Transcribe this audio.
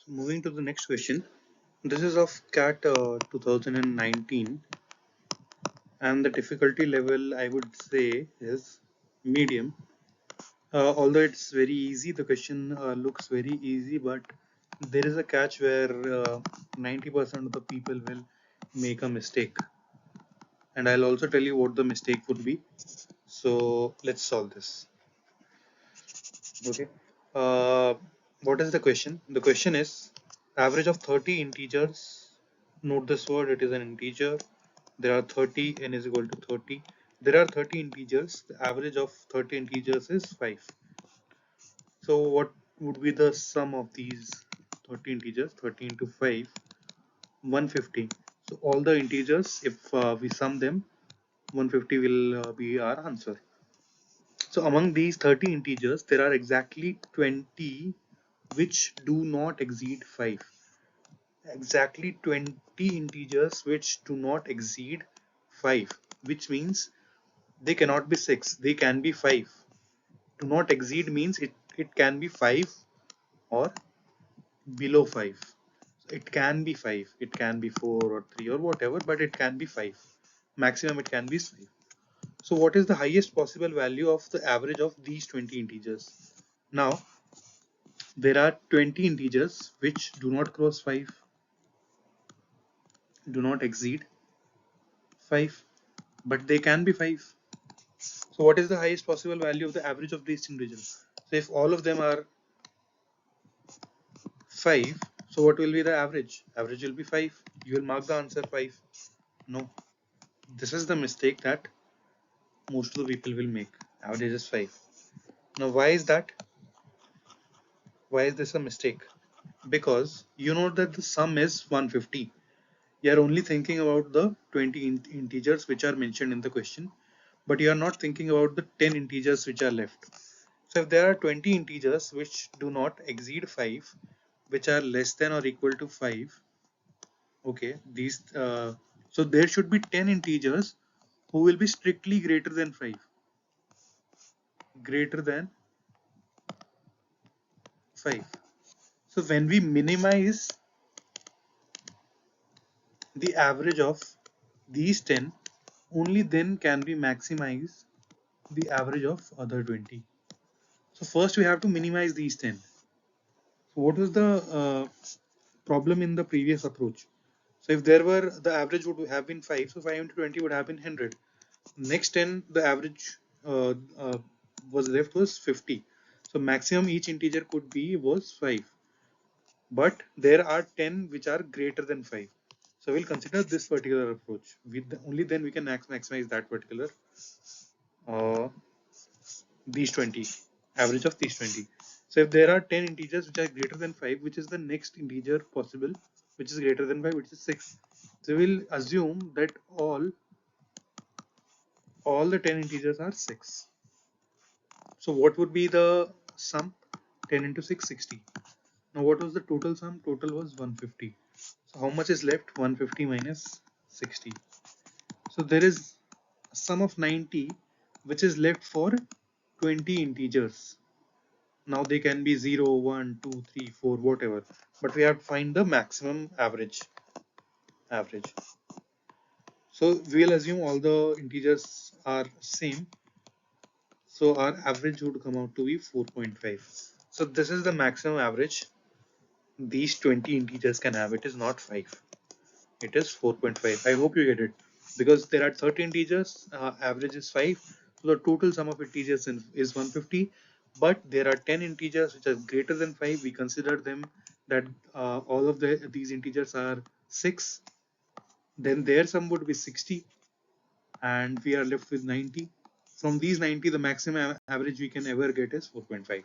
So moving to the next question. This is of CAT 2019, and the difficulty level I would say is medium. Although it's very easy, the question looks very easy, but there is a catch where 90% of the people will make a mistake. And I'll also tell you what the mistake would be. So let's solve this. Okay. Uh, what is the question? The question is average of 30 integers. Note this word, it is an integer. There are 30, n is equal to 30. There are 30 integers. The average of 30 integers is 5. So what would be the sum of these 30 integers? 30 into 5, 150. So all the integers, if we sum them, 150 will be our answer. So among these 30 integers, there are exactly 20 which do not exceed 5. Exactly 20 integers which do not exceed 5, which means they cannot be 6, they can be 5. Do not exceed means it can be 5 or below 5. So it can be 5, it can be 4 or 3 or whatever, but it can be 5. Maximum it can be 5. So what is the highest possible value of the average of these 20 integers? Now, there are 20 integers which do not cross 5, do not exceed 5, but they can be 5. So what is the highest possible value of the average of these integers? So if all of them are 5, so what will be the average? Average will be 5. You will mark the answer 5. No. This is the mistake that most of the people will make. Average is 5. Now why is that? Why is this a mistake? Because you know that the sum is 150. You are only thinking about the 20 integers which are mentioned in the question, but you are not thinking about the 10 integers which are left. So if there are 20 integers which do not exceed 5, which are less than or equal to 5, okay, so there should be 10 integers who will be strictly greater than 5. Greater than 5. So when we minimize the average of these 10, only then can we maximize the average of other 20. So first we have to minimize these 10. So what was the problem in the previous approach? So if there were, the average would have been 5, so 5 into 20 would have been 100. Next 10, the average was left was 50. So maximum each integer could be was 5. But there are 10 which are greater than 5. So we'll consider this particular approach. Only then we can maximize that particular uh, these 20, average of these 20. So if there are 10 integers which are greater than 5, which is the next integer possible, which is greater than 5, which is 6. So we'll assume that all the 10 integers are 6. So what would be the sum? 10 into 6, 60. Now what was the total sum? Total was 150. So how much is left? 150 minus 60. So there is a sum of 90 which is left for 20 integers. Now they can be 0, 1, 2, 3, 4, whatever. But we have to find the maximum average. So we'll assume all the integers are same. So our average would come out to be 4.5. So this is the maximum average these 20 integers can have. It is not 5. It is 4.5. I hope you get it. Because there are 30 integers, average is 5. So the total sum of integers is 150. But there are 10 integers which are greater than 5. We consider them that all of these integers are 6. Then their sum would be 60. And we are left with 90. From these 90, the maximum average we can ever get is 4.5.